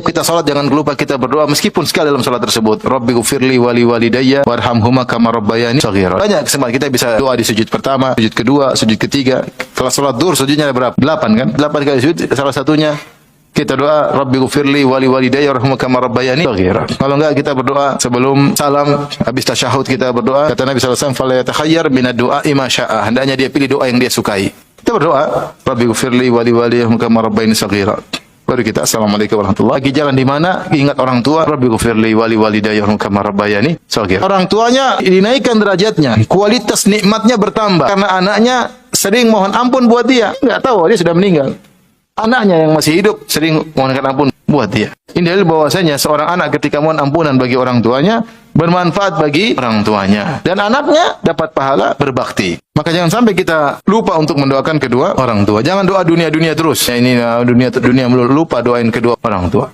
setiap kita salat jangan lupa kita berdoa meskipun sekali dalam salat tersebut. Rabbighfirli wa li walidayya warhamhuma kama rabbayani shaghira. Banyak kesempatan kita bisa doa di sujud pertama, sujud kedua, sujud ketiga. Kalau salat zuhur sujudnya ada berapa? 8 kan? 8 kali sujud, salah satunya kita doa Rabbighfirli wa li walidayya warhamhuma kama rabbayani shaghira. Kalau enggak kita berdoa sebelum salam, habis tasyahud kita berdoa. Kata Nabi sallallahu alaihi wasallam, "Fala yatakhayyar minad du'a'i ma syaa." Hendaknya dia pilih doa yang dia sukai. Kita berdoa Rabbighfirli wa li walidayya warhamhuma kama rabbayani shaghira. Baru kita assalamualaikum warahmatullahi. Lagi jalan di mana ingat orang tua, Rabbighfirli wa li walidayya warhamhuma kama rabbayani shaghira. Orang tuanya dinaikkan derajatnya, kualitas nikmatnya bertambah karena anaknya sering mohon ampun buat dia. Enggak tahu dia sudah meninggal. Anaknya yang masih hidup sering mohonkan ampun buat dia. Ini dalil bahwasanya seorang anak ketika mohon ampunan bagi orang tuanya bermanfaat bagi orang tuanya dan anaknya dapat pahala berbakti. Maka jangan sampai kita lupa untuk mendoakan kedua orang tua. Jangan doa dunia-dunia terus. Ya ini dunia lupa doain kedua orang tua.